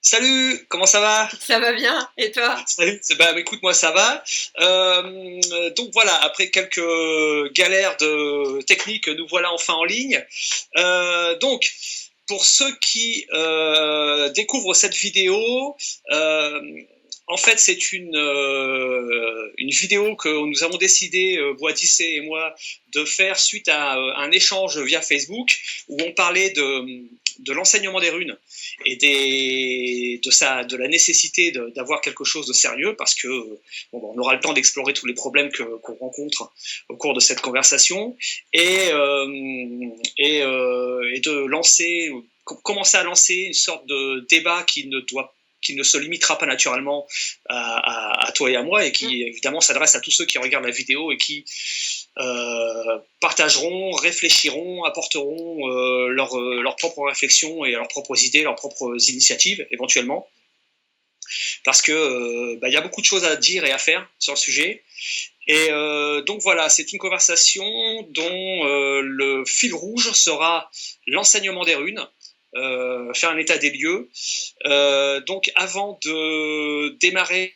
Salut, comment ça va? Ça va bien, et toi? Salut, écoute, moi ça va. Donc voilà, après quelques galères techniques, nous voilà enfin en ligne. Donc, pour ceux qui découvrent cette vidéo, euh, en fait c'est une vidéo que nous avons décidé, Boadicée et moi, de faire suite à un échange via Facebook où on parlait de l'enseignement des runes et de la nécessité d'avoir quelque chose de sérieux parce que on aura le temps d'explorer tous les problèmes qu'on rencontre au cours de cette conversation et de commencer à lancer une sorte de débat qui ne se limitera pas naturellement à toi et à moi et qui évidemment s'adresse à tous ceux qui regardent la vidéo et qui partageront, réfléchiront, apporteront leurs propres réflexions et leurs propres idées, leurs propres initiatives éventuellement. Parce que y a beaucoup de choses à dire et à faire sur le sujet. Et donc voilà, c'est une conversation dont le fil rouge sera l'enseignement des runes. Faire un état des lieux. Donc avant de démarrer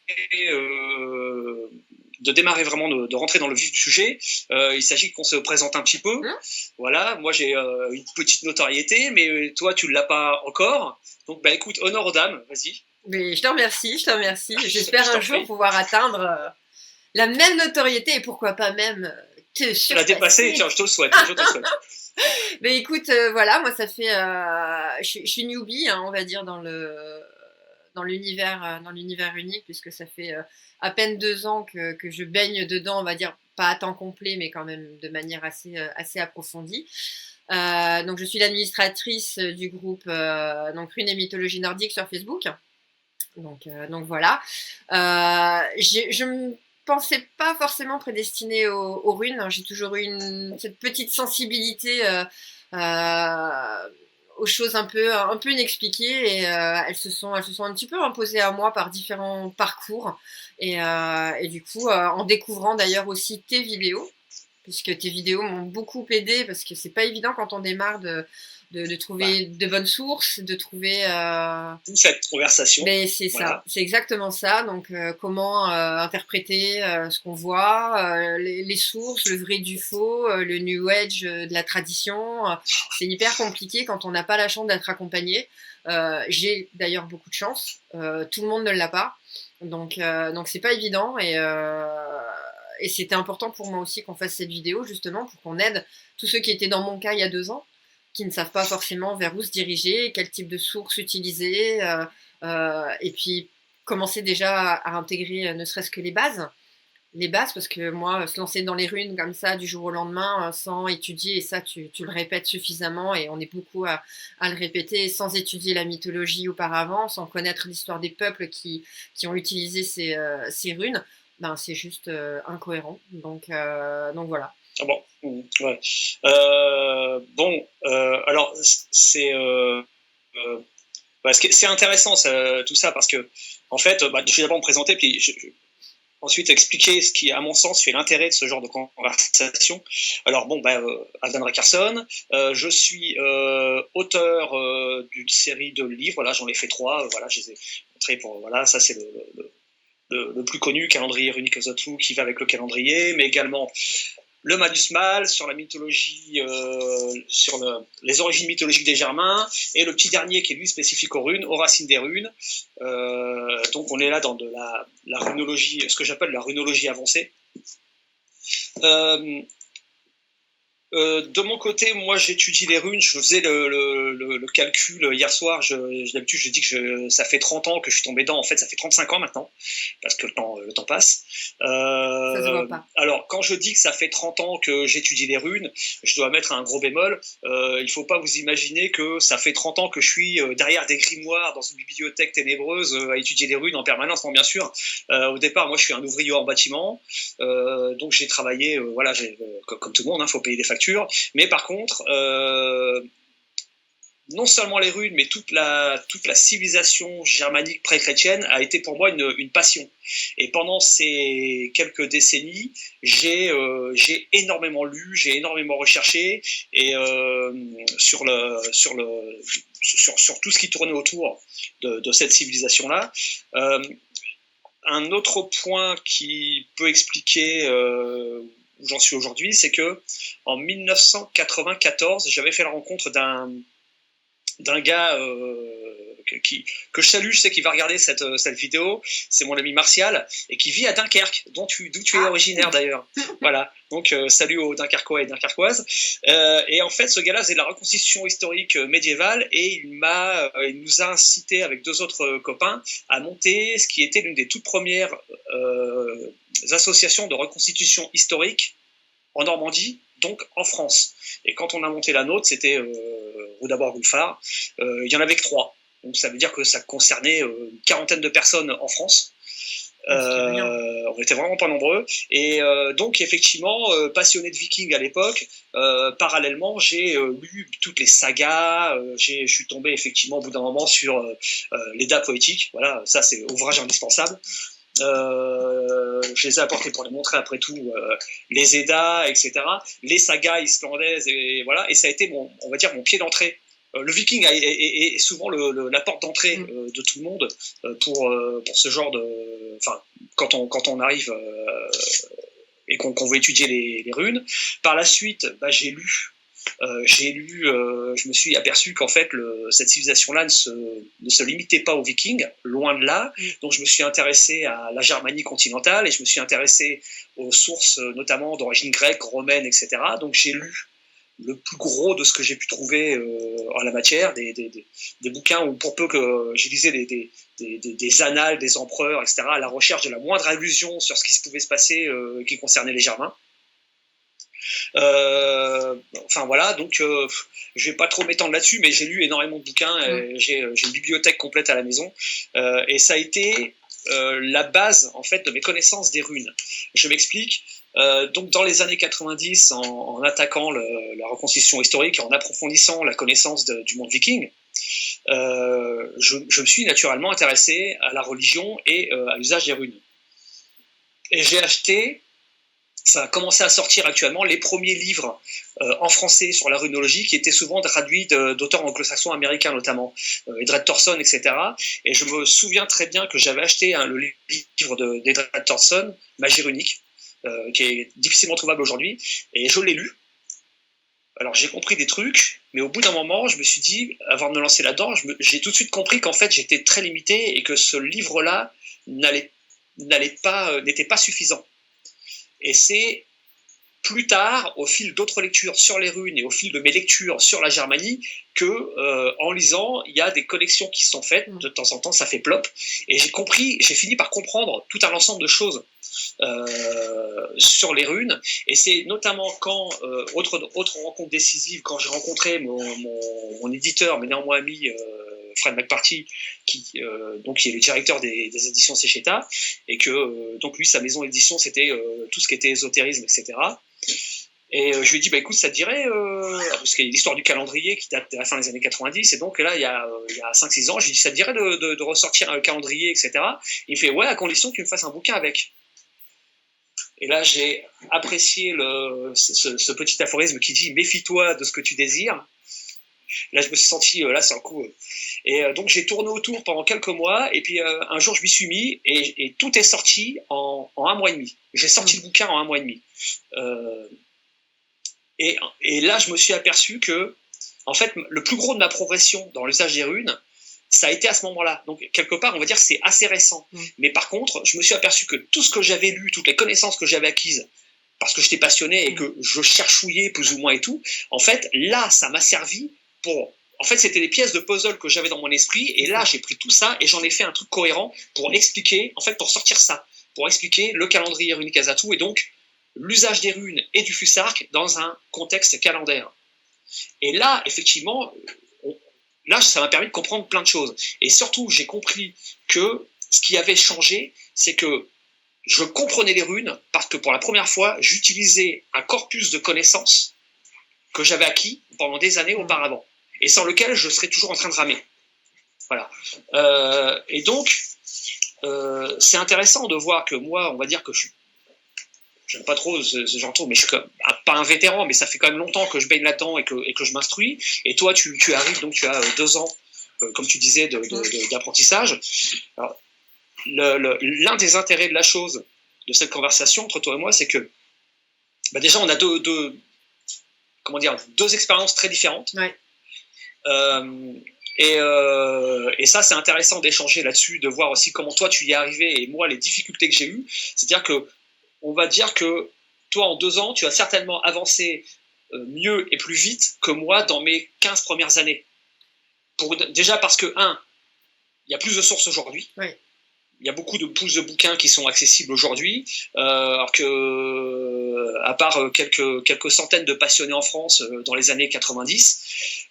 vraiment, de rentrer dans le vif du sujet, il s'agit qu'on se présente un petit peu. Voilà, moi j'ai une petite notoriété, mais toi tu ne l'as pas encore. Donc écoute, honneur aux dames, vas-y. Mais je te remercie, je te remercie. J'espère Je un t'en jour prie. pouvoir atteindre la même notoriété et pourquoi pas même te La dépasser, surpasser. tiens, je te le souhaite, je te le souhaite. Mais écoute, voilà, moi ça fait, je suis newbie, hein, on va dire dans l'univers unique, puisque ça fait à peine 2 ans que je baigne dedans, on va dire pas à temps complet, mais quand même de manière assez approfondie. Donc je suis l'administratrice du groupe donc Runes et Mythologie Nordique sur Facebook. Donc voilà. Je me pensais pas forcément prédestinée aux runes. J'ai toujours eu cette petite sensibilité aux choses un peu inexpliquées et elles se sont un petit peu imposées à moi par différents parcours et du coup en découvrant d'ailleurs aussi tes vidéos, puisque tes vidéos m'ont beaucoup aidé parce que c'est pas évident quand on démarre de Bah, trouver de bonnes sources, de trouver cette conversation, mais c'est ça, voilà. c'est exactement ça. Donc, comment interpréter ce qu'on voit, les sources, le vrai du faux, le new age de la tradition. C'est hyper compliqué quand on n'a pas la chance d'être accompagné. J'ai d'ailleurs beaucoup de chance. Tout le monde ne l'a pas. Donc c'est pas évident. Et c'était important pour moi aussi qu'on fasse cette vidéo, justement, pour qu'on aide tous ceux qui étaient dans mon cas il y a 2 ans, qui ne savent pas forcément vers où se diriger, quel type de source utiliser, et puis commencer déjà à intégrer ne serait-ce que les bases. Les bases, parce que moi, se lancer dans les runes comme ça du jour au lendemain, sans étudier, et ça, tu le répètes suffisamment, et on est beaucoup à le répéter, sans étudier la mythologie auparavant, sans connaître l'histoire des peuples qui ont utilisé ces runes, ben, c'est juste incohérent. Donc voilà. Ah bon, ouais. Alors c'est intéressant tout ça parce que en fait, je vais d'abord me présenter puis ensuite expliquer ce qui, à mon sens, fait l'intérêt de ce genre de conversation. Alors Aldan Rickarson, je suis auteur d'une série de livres. Voilà, j'en ai fait 3. Voilà, je les ai montrés pour. Voilà, ça c'est le plus connu, Calendrier runique Zotou, qui va avec le calendrier, mais également le Malus Mal, sur la mythologie, les origines mythologiques des Germains, et le petit dernier qui est lui spécifique aux runes, aux racines des runes. Donc on est là dans de la runologie, ce que j'appelle la runologie avancée. De mon côté, moi j'étudie les runes, je faisais le calcul hier soir, d'habitude je dis que ça fait 30 ans que je suis tombé dedans, en fait ça fait 35 ans maintenant, parce que le temps passe. Ça se voit pas. Alors quand je dis que ça fait 30 ans que j'étudie les runes, je dois mettre un gros bémol, il ne faut pas vous imaginer que ça fait 30 ans que je suis derrière des grimoires dans une bibliothèque ténébreuse à étudier les runes en permanence, non bien sûr. Au départ, moi je suis un ouvrier en bâtiment, donc j'ai travaillé, comme tout le monde, il faut payer des factures. Mais par contre, non seulement les runes, mais toute la civilisation germanique pré-chrétienne a été pour moi une passion. Et pendant ces quelques décennies, j'ai énormément lu, j'ai énormément recherché, et sur tout ce qui tournait autour de cette civilisation-là. Un autre point qui peut expliquer où j'en suis aujourd'hui, c'est que en 1994, j'avais fait la rencontre d'un gars que je salue, je sais qu'il va regarder cette vidéo, c'est mon ami Martial, et qui vit à Dunkerque, d'où tu es originaire d'ailleurs. Voilà, donc salut aux Dunkerquois et Dunkerquoises. Et en fait, ce gars-là faisait de la reconstitution historique médiévale, et il nous a incité avec 2 autres copains à monter ce qui était l'une des toutes premières associations de reconstitution historique en Normandie, donc en France. Et quand on a monté la nôtre, c'était rue d'Abord-Goulfard. Il y en avait que 3. Donc ça veut dire que ça concernait une quarantaine de personnes en France. On était vraiment pas nombreux. Et donc effectivement, passionné de Vikings à l'époque, parallèlement, j'ai lu toutes les sagas. Je suis tombé effectivement au bout d'un moment sur l'Edda poétique. Voilà, ça c'est ouvrage indispensable. Je les ai apportés pour les montrer après tout, les Edda, etc., les sagas islandaises, et voilà, et ça a été on va dire mon pied d'entrée. Le Viking est souvent la porte d'entrée de tout le monde pour ce genre de, enfin, quand on arrive et qu'on veut étudier les runes. Par la suite, j'ai lu, je me suis aperçu qu'en fait cette civilisation-là ne se limitait pas aux Vikings, loin de là. Donc je me suis intéressé à la Germanie continentale, et je me suis intéressé aux sources notamment d'origine grecque, romaine, etc. Donc j'ai lu le plus gros de ce que j'ai pu trouver en la matière, des bouquins où, pour peu que je lisais des annales des empereurs, etc., à la recherche de la moindre allusion sur ce qui pouvait se passer qui concernait les Germains. Enfin voilà, donc je vais pas trop m'étendre là-dessus, mais j'ai lu énormément de bouquins, j'ai une bibliothèque complète à la maison, et ça a été la base en fait de mes connaissances des runes. Je m'explique. Donc dans les années 90, en attaquant la reconstitution historique et en approfondissant la connaissance du monde viking, je me suis naturellement intéressé à la religion et à l'usage des runes. Et j'ai acheté, ça a commencé à sortir actuellement, les premiers livres en français sur la runologie, qui étaient souvent traduits d'auteurs anglo-saxons américains notamment, Edred Thorson, etc. Et je me souviens très bien que j'avais acheté le livre d'Edred Thorson, Magie runique, qui est difficilement trouvable aujourd'hui, et je l'ai lu. Alors j'ai compris des trucs, mais au bout d'un moment, je me suis dit, avant de me lancer là-dedans, j'ai tout de suite compris qu'en fait j'étais très limité et que ce livre-là n'était pas suffisant. Et c'est plus tard, au fil d'autres lectures sur les runes et au fil de mes lectures sur la Germanie, que en lisant, il y a des connexions qui se sont faites, de temps en temps ça fait plop, et j'ai fini par comprendre tout un ensemble de choses sur les runes. Et c'est notamment quand, autre rencontre décisive, quand j'ai rencontré mon éditeur, mais néanmoins ami, Fred McParty, qui est le directeur des éditions Sécheta, et que donc lui, sa maison d'édition, c'était tout ce qui était ésotérisme, etc. Et je lui ai dit, écoute, ça te dirait, parce qu'il y a l'histoire du calendrier qui date de la fin des années 90, et donc là, il y a 5-6 ans, je lui ai dit, ça te dirait de ressortir un calendrier, etc. Il me fait, ouais, à condition que tu me fasses un bouquin avec. Et là, j'ai apprécié ce petit aphorisme qui dit, méfie-toi de ce que tu désires. Là, je me suis senti, là, sur le coup. Et donc, j'ai tourné autour pendant quelques mois, et puis un jour, je m'y suis mis, et tout est sorti en 1 mois et demi. J'ai sorti le bouquin en 1 mois et demi. Et là, je me suis aperçu que, en fait, le plus gros de ma progression dans l'usage des runes, ça a été à ce moment-là. Donc, quelque part, on va dire que c'est assez récent. Mais par contre, je me suis aperçu que tout ce que j'avais lu, toutes les connaissances que j'avais acquises, parce que j'étais passionné et que je cherchouillais plus ou moins et tout, en fait, là, ça m'a servi pour... En fait, c'était des pièces de puzzle que j'avais dans mon esprit, et là, j'ai pris tout ça et j'en ai fait un truc cohérent pour expliquer, en fait, pour sortir ça, pour expliquer le calendrier runique Azatu, et donc l'usage des runes et du fusarque dans un contexte calendaire. Et là, effectivement, là, ça m'a permis de comprendre plein de choses. Et surtout, j'ai compris que ce qui avait changé, c'est que je comprenais les runes parce que pour la première fois, j'utilisais un corpus de connaissances que j'avais acquis pendant des années auparavant. et sans lequel je serais toujours en train de ramer. Voilà. Et donc, c'est intéressant de voir que moi, on va dire que j'aime pas trop ce genre de truc, mais je suis pas un vétéran, mais ça fait quand même longtemps que je baigne là-dedans et que je m'instruis. Et toi, tu arrives, donc tu as 2 ans, comme tu disais, d'apprentissage. Alors, l'un des intérêts de la chose, de cette conversation entre toi et moi, c'est que déjà, on a deux expériences très différentes. Ouais. Et ça, c'est intéressant d'échanger là-dessus, de voir aussi comment toi tu y es arrivé et moi les difficultés que j'ai eues. C'est-à-dire que, on va dire que toi en 2 ans, tu as certainement avancé mieux et plus vite que moi dans mes 15 premières années. Déjà parce que, il y a plus de sources aujourd'hui. Oui. Il y a beaucoup plus de bouquins qui sont accessibles aujourd'hui, alors que, à part quelques centaines de passionnés en France dans les années 90,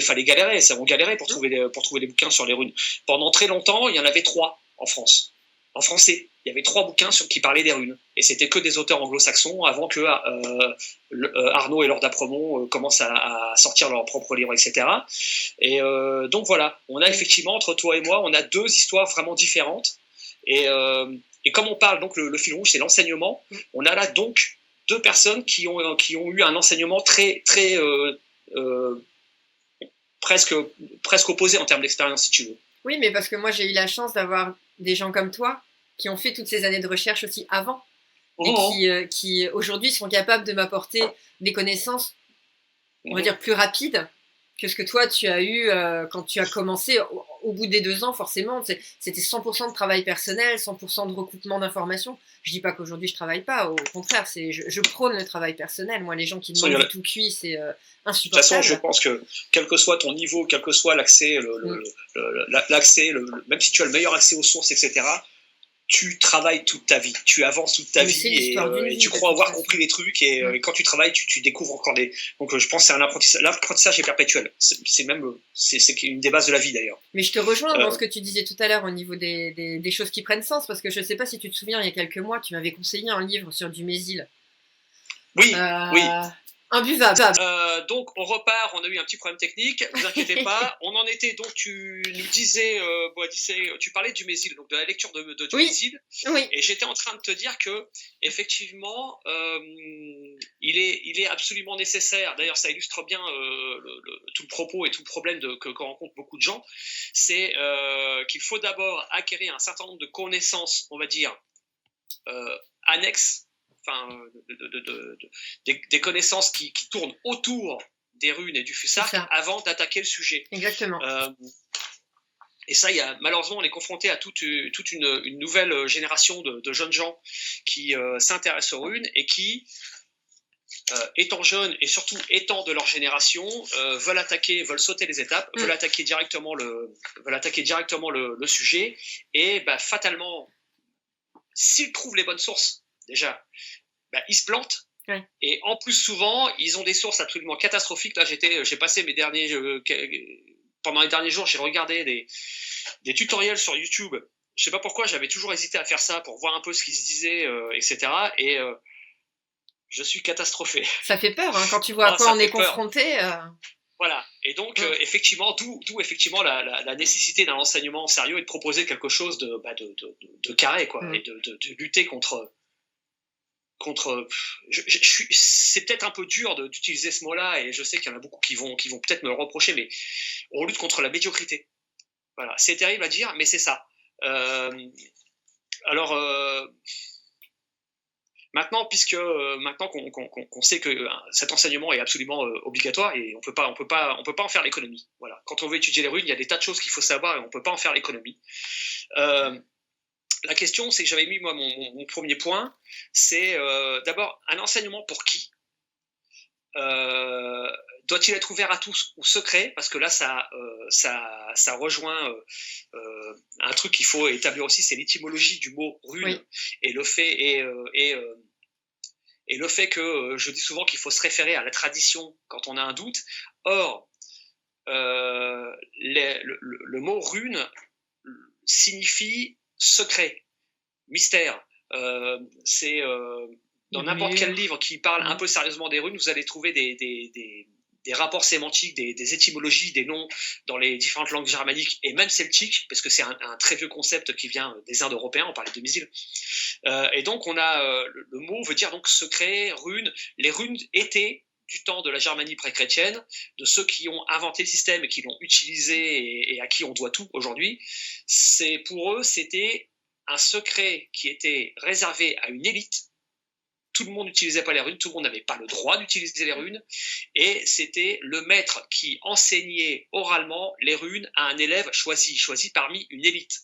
fallait galérer. On galérait pour trouver des bouquins sur les runes. Pendant très longtemps, il y en avait 3 en France. En français, il y avait 3 bouquins qui parlaient des runes. Et c'était que des auteurs anglo-saxons avant que Arnaud et Laure d'Apremont commencent à sortir leurs propres livres, etc. Et donc voilà, on a effectivement, entre toi et moi, on a 2 histoires vraiment différentes. Et comme on parle, donc le fil rouge, c'est l'enseignement, on a là donc 2 personnes qui ont eu un enseignement très, très presque opposé en termes d'expérience, si tu veux. Oui, mais parce que moi, j'ai eu la chance d'avoir des gens comme toi qui ont fait toutes ces années de recherche aussi avant et qui aujourd'hui sont capables de m'apporter des connaissances, on va dire, plus rapides que ce que toi, tu as eu quand tu as commencé. Au bout des 2 ans, forcément, c'était 100% de travail personnel, 100% de recoupement d'informations. Je dis pas qu'aujourd'hui, je travaille pas. Au contraire, je prône le travail personnel. Moi, les gens qui demandent du tout cuit, c'est insupportable. De toute façon, je pense que quel que soit ton niveau, quel que soit l'accès, même si tu as le meilleur accès aux sources, etc., tu travailles toute ta vie, tu avances toute ta vie et tu crois avoir compris les trucs et quand tu travailles, tu découvres encore des. Donc je pense que c'est un apprentissage. L'apprentissage est perpétuel. C'est une des bases de la vie d'ailleurs. Mais je te rejoins dans ce que tu disais tout à l'heure au niveau des choses qui prennent sens, parce que je ne sais pas si tu te souviens, il y a quelques mois, tu m'avais conseillé un livre sur du Mésil. Oui, oui. Imbuvable. Donc on repart, on a eu un petit problème technique, ne vous inquiétez pas. On en était, donc tu nous disais, tu parlais du Mésil, donc de la lecture du Mésil. Oui. Et j'étais en train de te dire que effectivement, il est absolument nécessaire. D'ailleurs, ça illustre bien tout le propos et tout le problème que rencontrent beaucoup de gens. C'est qu'il faut d'abord acquérir un certain nombre de connaissances, on va dire, annexes. Enfin, des connaissances qui tournent autour des runes et du Fusark avant d'attaquer le sujet. Exactement. Et ça, malheureusement, on est confronté à toute une nouvelle génération de jeunes gens qui s'intéressent aux runes et qui, étant jeunes et surtout étant de leur génération, veulent sauter les étapes, veulent attaquer directement le sujet et fatalement, s'ils trouvent les bonnes sources, déjà, ils se plantent. Ouais. Et en plus, souvent, ils ont des sources absolument catastrophiques. Là, j'ai passé pendant les derniers jours, j'ai regardé des tutoriels sur YouTube. Je sais pas pourquoi, j'avais toujours hésité à faire ça pour voir un peu ce qui se disait, etc. Et je suis catastrophé. Ça fait peur, hein, quand tu vois à quoi on est confronté. Voilà. Et donc, effectivement, d'où effectivement la nécessité d'un enseignement sérieux et de proposer quelque chose de carré, quoi, et de lutter contre. C'est peut-être un peu dur d'utiliser ce mot-là, et je sais qu'il y en a beaucoup qui vont peut-être me le reprocher, mais on lutte contre la médiocrité. Voilà, c'est terrible à dire, mais c'est ça. Maintenant, maintenant qu'on sait que cet enseignement est absolument obligatoire et on peut pas en faire l'économie. Voilà. Quand on veut étudier les runes, il y a des tas de choses qu'il faut savoir et on peut pas en faire l'économie. La question, c'est que j'avais mis moi mon premier point, c'est d'abord un enseignement pour qui ? Doit-il être ouvert à tous ou secret ? Parce que là, ça rejoint un truc qu'il faut établir aussi, c'est l'étymologie du mot rune. Oui. Et le fait que je dis souvent qu'il faut se référer à la tradition quand on a un doute. Or, le mot rune signifie secret, mystère. C'est dans n'importe quel livre qui parle un peu sérieusement des runes, vous allez trouver des des rapports sémantiques, des étymologies, des noms dans les différentes langues germaniques et même celtiques, parce que c'est un très vieux concept qui vient des Indes européens, on parlait de Misil. Et donc on a le mot veut dire donc secret, rune. Les runes étaient du temps de la Germanie pré-chrétienne, de ceux qui ont inventé le système et qui l'ont utilisé et à qui on doit tout aujourd'hui. Pour eux, c'était un secret qui était réservé à une élite. Tout le monde n'utilisait pas les runes, tout le monde n'avait pas le droit d'utiliser les runes, et c'était le maître qui enseignait oralement les runes à un élève choisi parmi une élite.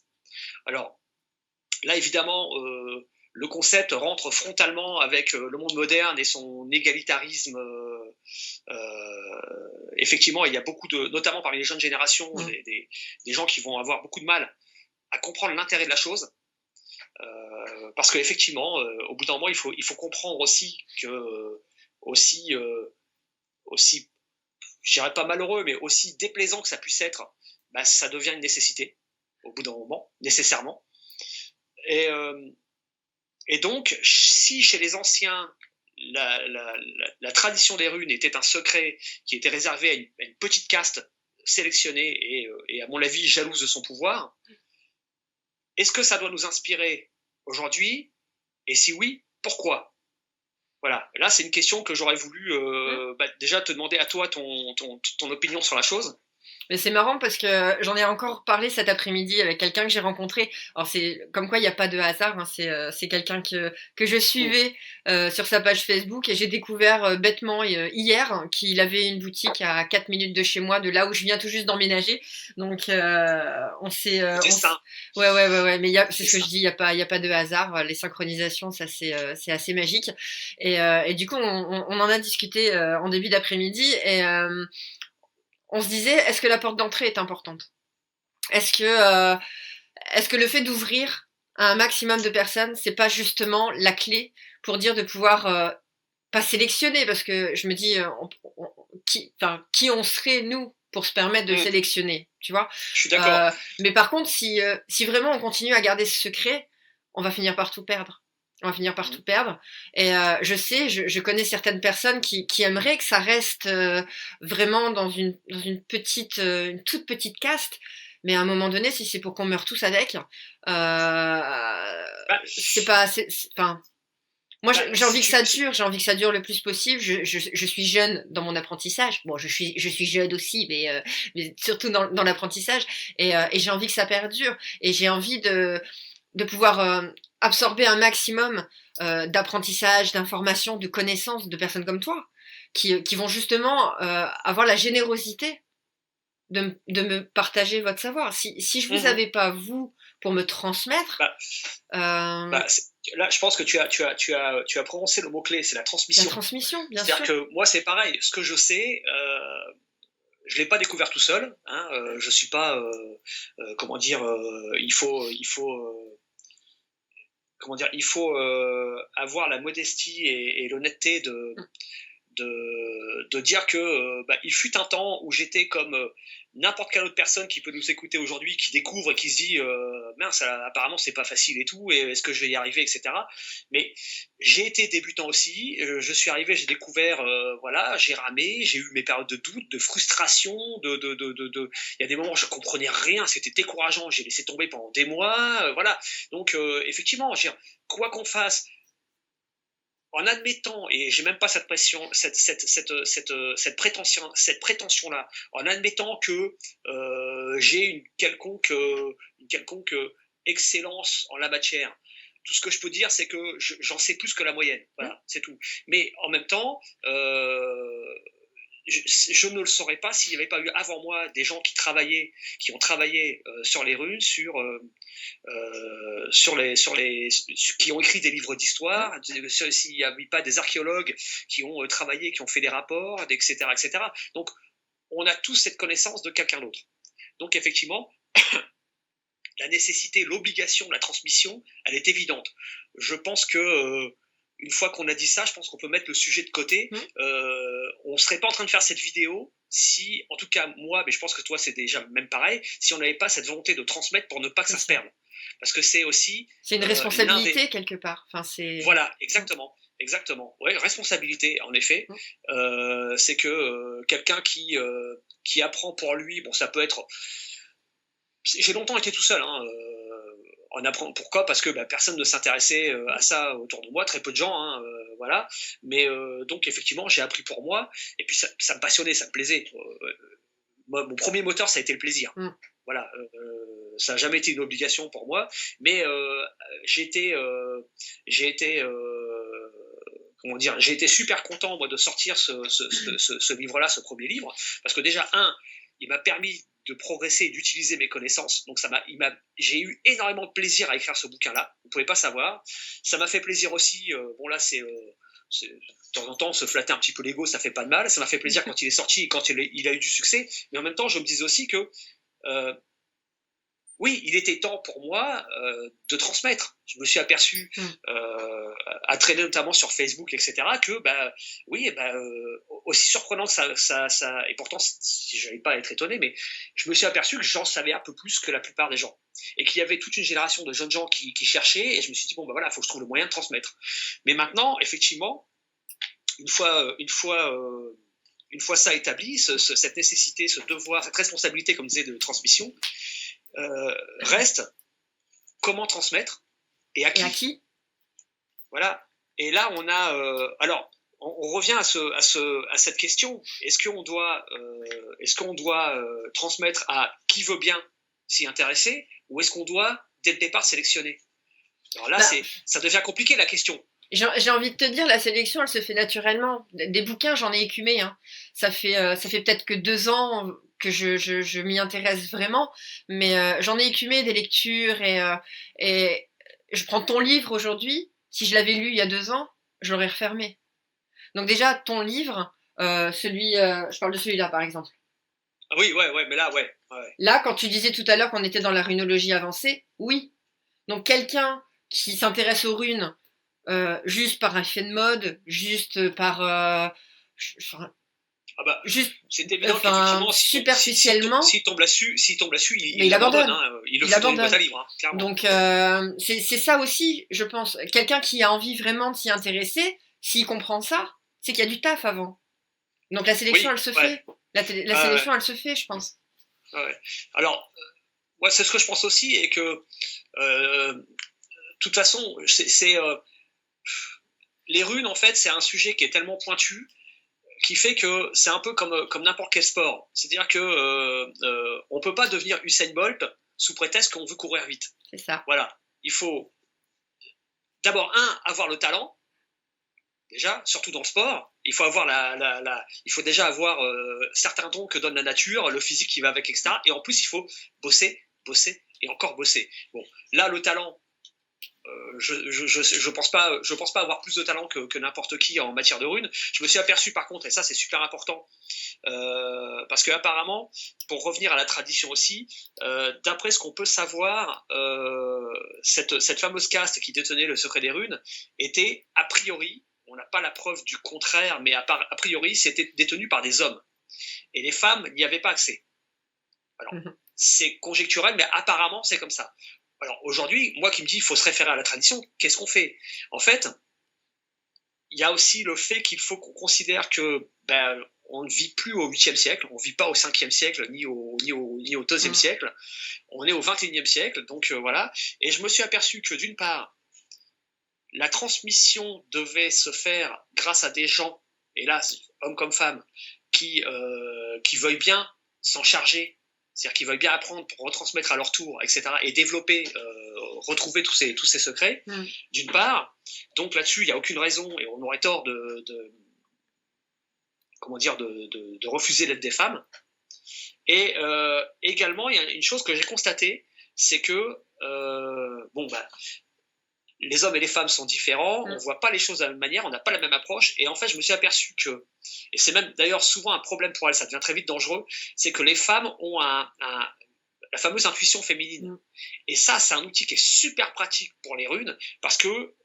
Alors, là, évidemment, le concept rentre frontalement avec le monde moderne et son égalitarisme. Effectivement, il y a beaucoup notamment parmi les jeunes générations, des gens qui vont avoir beaucoup de mal à comprendre l'intérêt de la chose. Parce qu'effectivement, au bout d'un moment, il faut comprendre aussi que, aussi, je dirais pas malheureux, mais aussi déplaisant que ça puisse être, bah, ça devient une nécessité, au bout d'un moment, nécessairement. Et donc, si chez les anciens, la tradition des runes était un secret qui était réservé à une petite caste sélectionnée et à mon avis, jalouse de son pouvoir, est-ce que ça doit nous inspirer aujourd'hui? Et si oui, pourquoi? Voilà, là c'est une question que j'aurais voulu déjà te demander à toi ton opinion sur la chose. Mais c'est marrant parce que j'en ai encore parlé cet après-midi avec quelqu'un que j'ai rencontré. Alors c'est comme quoi il n'y a pas de hasard, hein. C'est quelqu'un que je suivais sur sa page Facebook et j'ai découvert bêtement hier qu'il avait une boutique à 4 minutes de chez moi, de là où je viens tout juste d'emménager. Donc on s'est... Ouais. Mais c'est ce que je dis, il y a pas de hasard. Les synchronisations, ça c'est assez magique. Et du coup, on en a discuté en début d'après-midi et... on se disait, est-ce que la porte d'entrée est importante? Est-ce que le fait d'ouvrir à un maximum de personnes, c'est pas justement la clé pour dire de pouvoir pas sélectionner? Parce que je me dis, qui on serait, nous, pour se permettre de sélectionner, tu vois? Je suis d'accord. Mais par contre, si vraiment on continue à garder ce secret, on va finir par tout perdre. On va finir par tout perdre. Et je connais certaines personnes qui aimeraient que ça reste vraiment dans une petite, une toute petite caste. Mais à un moment donné, si c'est pour qu'on meure tous avec, c'est pas assez. Enfin, moi, j'ai envie que ça dure. J'ai envie que ça dure le plus possible. Je suis jeune dans mon apprentissage. Bon, je suis jeune aussi, mais surtout dans l'apprentissage. Et j'ai envie que ça perdure. Et j'ai envie de pouvoir absorber un maximum d'apprentissage, d'informations, de connaissances de personnes comme toi, qui vont justement avoir la générosité de me partager votre savoir. Si je vous avais pas, vous, pour me transmettre... là, je pense que tu as prononcé le mot-clé, c'est la transmission. La transmission, bien sûr. C'est-à-dire que moi, c'est pareil. Ce que je sais... je ne l'ai pas découvert tout seul. Hein, je suis pas, comment dire, il faut avoir la modestie et l'honnêteté de dire que il fut un temps où j'étais comme n'importe quelle autre personne qui peut nous écouter aujourd'hui, qui découvre et qui se dit mince, apparemment c'est pas facile et tout, et est-ce que je vais y arriver, etc. Mais j'ai été débutant aussi, je suis arrivé, j'ai découvert, voilà, j'ai ramé, j'ai eu mes périodes de doute, de frustration, il y a des moments où je comprenais rien, c'était décourageant, j'ai laissé tomber pendant des mois, voilà. Donc effectivement, quoi qu'on fasse, en admettant, et j'ai même pas cette pression, cette prétention-là, en admettant que j'ai une quelconque excellence en la matière, tout ce que je peux dire, c'est que j'en sais plus que la moyenne. Voilà, c'est tout. Mais en même temps, je ne le saurais pas s'il n'y avait pas eu avant moi des gens qui ont travaillé sur les runes, qui ont écrit des livres d'histoire, s'il n'y avait pas des archéologues qui ont travaillé, qui ont fait des rapports, etc., etc. Donc, on a tous cette connaissance de quelqu'un d'autre. Donc, effectivement, la nécessité, l'obligation de la transmission, elle est évidente. Je pense que une fois qu'on a dit ça, je pense qu'on peut mettre le sujet de côté. On ne serait pas en train de faire cette vidéo si, en tout cas moi, mais je pense que toi c'est déjà même pareil, si on n'avait pas cette volonté de transmettre pour ne pas que ça se perde. Parce que c'est aussi... C'est une responsabilité quelque part. Enfin, Voilà, exactement. exactement. Ouais, responsabilité, en effet. C'est que quelqu'un qui apprend pour lui, bon, ça peut être. J'ai longtemps été tout seul, hein, en apprendre. Pourquoi? Parce que personne ne s'intéressait à ça autour de moi, très peu de gens, hein, voilà. Mais donc effectivement, j'ai appris pour moi, et puis ça me passionnait, ça me plaisait. Mon premier moteur, ça a été le plaisir. Voilà, ça n'a jamais été une obligation pour moi, mais j'ai été, comment dire, j'ai été super content moi de sortir ce livre-là, ce premier livre, parce que déjà il m'a permis de progresser et d'utiliser mes connaissances. Donc j'ai eu énormément de plaisir à écrire ce bouquin-là. Vous pouvez pas savoir. Ça m'a fait plaisir aussi. Bon là de temps en temps se flatter un petit peu l'ego, ça fait pas de mal. Ça m'a fait plaisir quand il est sorti et quand il a eu du succès. Mais en même temps, je me disais aussi que oui, il était temps pour moi de transmettre. Je me suis aperçu, à traîner notamment sur Facebook, etc., que aussi surprenant que ça et pourtant je n'allais pas être étonné, mais je me suis aperçu que j'en savais un peu plus que la plupart des gens, et qu'il y avait toute une génération de jeunes gens qui cherchaient, et je me suis dit bon voilà, il faut que je trouve le moyen de transmettre. Mais maintenant, effectivement, une fois ça établi, cette nécessité, ce devoir, cette responsabilité, comme disait, de transmission, reste comment transmettre et à qui. Voilà. Et là, on a. Alors, on revient à cette question. Est-ce qu'on doit transmettre à qui veut bien s'y intéresser, ou est-ce qu'on doit, dès le départ, sélectionner? Alors là, ça devient compliqué, la question. J'ai envie de te dire, la sélection, elle se fait naturellement. Des bouquins, j'en ai écumé. Hein. Ça fait peut-être que 2 ans que je m'y intéresse vraiment, mais j'en ai écumé des lectures, et je prends ton livre aujourd'hui. Si je l'avais lu il y a 2 ans, je l'aurais refermé. Donc déjà, ton livre, je parle de celui-là par exemple. Ah oui, ouais, mais là, ouais. Là, quand tu disais tout à l'heure qu'on était dans la runologie avancée, oui. Donc quelqu'un qui s'intéresse aux runes juste par effet de mode, juste par... juste, c'est évident qu'effectivement, superficiellement, s'il tombe là-dessus, il abandonne. Hein, il le fout dans une boîte à livres, hein, clairement. Donc c'est ça aussi, je pense. Quelqu'un qui a envie vraiment de s'y intéresser, s'il comprend ça, c'est qu'il y a du taf avant. Donc la sélection, elle se fait. La sélection, elle se fait, je pense. Ouais. Alors, ouais, c'est ce que je pense aussi, et que de toute façon, les runes, en fait, c'est un sujet qui est tellement pointu, qui fait que c'est un peu comme n'importe quel sport. C'est-à-dire que on peut pas devenir Usain Bolt sous prétexte qu'on veut courir vite. C'est ça. Voilà. Il faut d'abord avoir le talent. Déjà, surtout dans le sport, il faut avoir il faut déjà avoir certains dons que donne la nature, le physique qui va avec, etc. Et en plus, il faut bosser et encore bosser. Bon, là, le talent, je pense pas avoir plus de talent que n'importe qui en matière de runes. Je me suis aperçu par contre, et ça c'est super important, parce que apparemment, pour revenir à la tradition aussi, d'après ce qu'on peut savoir, cette fameuse caste qui détenait le secret des runes était a priori, on n'a pas la preuve du contraire, mais a priori c'était détenu par des hommes, et les femmes n'y avaient pas accès. Alors c'est conjecturel, mais apparemment c'est comme ça. Alors aujourd'hui, moi qui me dis il faut se référer à la tradition, qu'est-ce qu'on fait? En fait, il y a aussi le fait qu'il faut qu'on considère que on ne vit plus au 8e siècle, on ne vit pas au 5e siècle, ni au 2e siècle, on est au 21e siècle, donc voilà. Et je me suis aperçu que d'une part, la transmission devait se faire grâce à des gens, et là, hommes comme femmes, qui veuillent bien s'en charger, c'est-à-dire qu'ils veulent bien apprendre pour retransmettre à leur tour, etc., et développer, retrouver tous ces secrets, d'une part. Donc là-dessus, il n'y a aucune raison, et on aurait tort de refuser l'aide des femmes. Et également, il y a une chose que j'ai constatée, c'est que les hommes et les femmes sont différents, on ne voit pas les choses de la même manière, on n'a pas la même approche, et en fait je me suis aperçu que, et c'est même d'ailleurs souvent un problème pour elles, ça devient très vite dangereux, c'est que les femmes ont la fameuse intuition féminine. Et ça, c'est un outil qui est super pratique pour les runes, parce que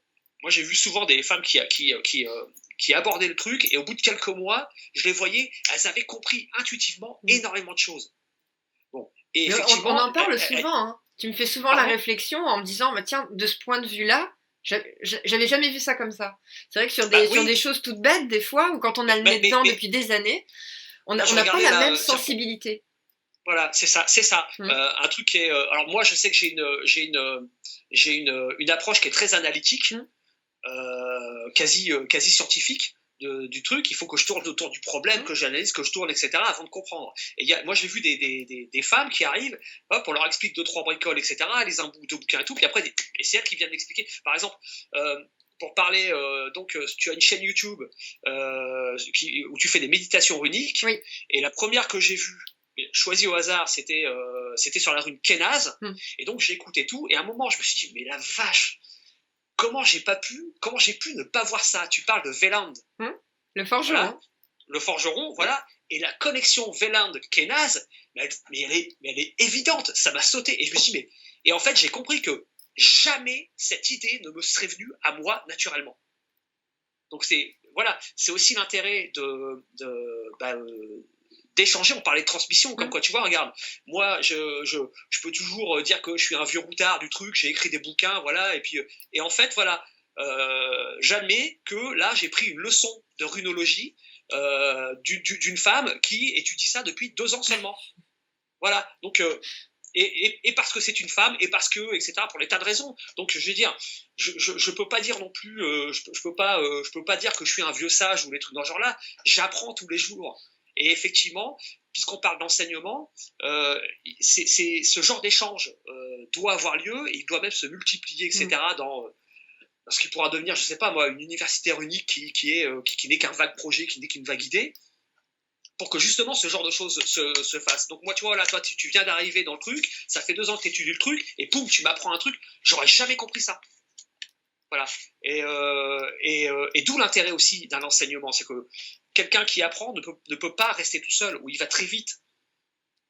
moi j'ai vu souvent des femmes qui abordaient le truc, et au bout de quelques mois, je les voyais, elles avaient compris intuitivement énormément de choses. Bon, et on en parle souvent, hein. Tu me fais souvent la réflexion en me disant, tiens, de ce point de vue-là, J'avais jamais vu ça comme ça. C'est vrai que sur Oui, des choses toutes bêtes, des fois, ou quand on a le nez dedans depuis des années, on moi, je n'a pas regardais la là, même sensibilité. voilà, c'est ça, c'est ça. Mmh. Un truc qui est. Alors moi, je sais que j'ai une approche qui est très analytique, Mmh. quasi scientifique du truc. Il faut que je tourne autour du problème, Mmh. que j'analyse, que je tourne, etc. avant de comprendre. Et moi, j'ai vu des femmes qui arrivent, hop, on leur explique deux trois bricoles, etc. Elles lisent un bout de bouquin et tout, puis après, et c'est elles qui viennent m'expliquer. Par exemple. Pour parler, tu as une chaîne YouTube où tu fais des méditations runiques. Oui. Et la première que j'ai vue, choisie au hasard, c'était sur la rune Kenaz. Mmh. Et donc j'ai écouté tout. Et à un moment, je me suis dit, mais la vache, comment j'ai pu ne pas voir ça? Tu parles de Veland. Mmh. Le forgeron. Voilà. Le forgeron, voilà. Et la connexion Veland-Kenaz, mais elle est évidente. Ça m'a sauté. Et je me suis dit, mais. Et en fait, j'ai compris que jamais cette idée ne me serait venue à moi naturellement. Donc c'est aussi l'intérêt d'échanger. On parlait de transmission, comme quoi, tu vois, regarde, moi je peux toujours dire que je suis un vieux routard du truc, j'ai écrit des bouquins, voilà, et en fait, voilà, j'admets que là j'ai pris une leçon de runologie d'une femme qui étudie ça depuis 2 ans seulement. Voilà, donc et parce que c'est une femme, et parce que, etc., pour des tas de raisons. Donc, je veux dire, je peux pas dire non plus, je peux pas dire que je suis un vieux sage ou des trucs dans ce genre-là. J'apprends tous les jours. Et effectivement, puisqu'on parle d'enseignement, ce genre d'échange doit avoir lieu, et il doit même se multiplier, etc., dans ce qui pourra devenir, je sais pas moi, une université unique qui n'est qu'un vague projet, qui n'est qu'une vague idée, pour que justement ce genre de choses se fasse. Donc moi, tu vois, là, toi, tu viens d'arriver dans le truc, ça fait 2 ans que tu étudies le truc, et poum, tu m'apprends un truc, j'aurais jamais compris ça. Voilà. Et d'où l'intérêt aussi d'un enseignement, c'est que quelqu'un qui apprend ne peut pas rester tout seul, ou il va très vite.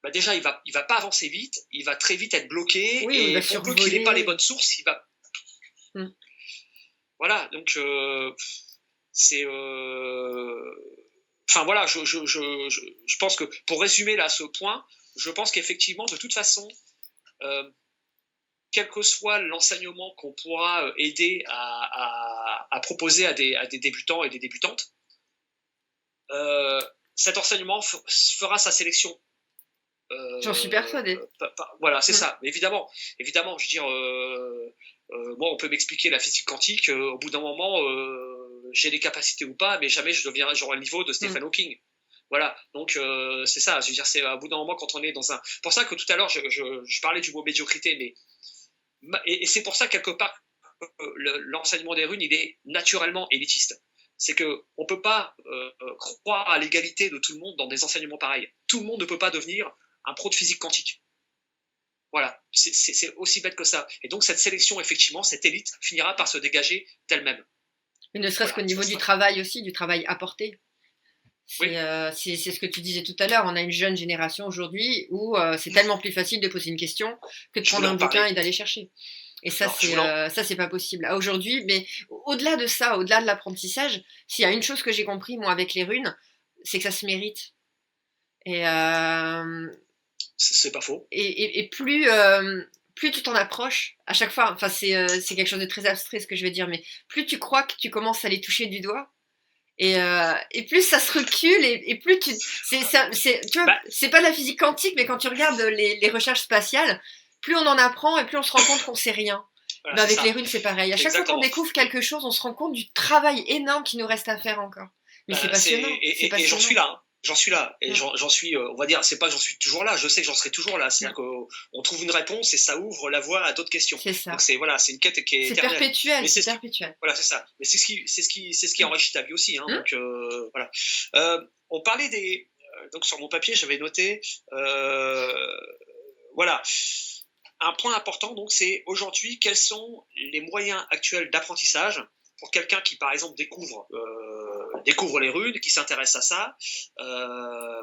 Bah déjà, il va pas avancer vite, il va très vite être bloqué, oui, et pour peu qu'il n'ait pas les bonnes sources, il va... Voilà, donc c'est... Enfin voilà, je pense que pour résumer là ce point, je pense qu'effectivement, de toute façon, quel que soit l'enseignement qu'on pourra aider à proposer à des débutants et des débutantes, cet enseignement fera sa sélection. J'en suis persuadée. Voilà, c'est ça. Mais évidemment, je veux dire, moi, on peut m'expliquer la physique quantique. Au bout d'un moment, j'ai les capacités ou pas, mais jamais j'aurai le niveau de Stephen Hawking. Voilà, donc c'est ça. Je veux dire, c'est à bout d'un moment quand on est dans un. C'est pour ça que tout à l'heure, je parlais du mot médiocrité, mais et c'est pour ça quelque part l'enseignement des runes, il est naturellement élitiste. C'est que on peut pas croire à l'égalité de tout le monde dans des enseignements pareils. Tout le monde ne peut pas devenir un pro de physique quantique. Voilà, c'est aussi bête que ça. Et donc cette sélection, effectivement, cette élite finira par se dégager d'elle-même. Mais ne serait-ce qu'au niveau du travail aussi, du travail apporté. C'est ce que tu disais tout à l'heure. On a une jeune génération aujourd'hui où c'est tellement plus facile de poser une question que de prendre un bouquin et d'aller chercher. Et ça, c'est pas possible. Aujourd'hui, mais au-delà de ça, au-delà de l'apprentissage, s'il y a une chose que j'ai compris, moi, avec les runes, c'est que ça se mérite. Et c'est pas faux. Et plus tu t'en approches, à chaque fois, enfin c'est quelque chose de très abstrait ce que je vais dire, mais plus tu crois que tu commences à les toucher du doigt, et plus ça se recule, et plus tu vois, c'est pas de la physique quantique, mais quand tu regardes les recherches spatiales, plus on en apprend et plus on se rend compte qu'on sait rien. Voilà, avec les runes, c'est pareil. À chaque fois qu'on découvre quelque chose, on se rend compte du travail énorme qui nous reste à faire encore. Mais c'est passionnant. Et j'en suis là. J'en suis là, et j'en suis, on va dire, c'est pas que j'en suis toujours là, je sais que j'en serai toujours là, c'est-à-dire qu'on trouve une réponse et ça ouvre la voie à d'autres questions. C'est ça. Donc c'est une quête qui est éternelle. Perpétuel, c'est perpétuel. Voilà, c'est ça. Mais c'est ce qui enrichit ta vie aussi, hein, donc voilà. On parlait donc sur mon papier, j'avais noté, voilà. Un point important, donc, c'est aujourd'hui, quels sont les moyens actuels d'apprentissage pour quelqu'un qui, par exemple, découvre les runes, qui s'intéresse à ça.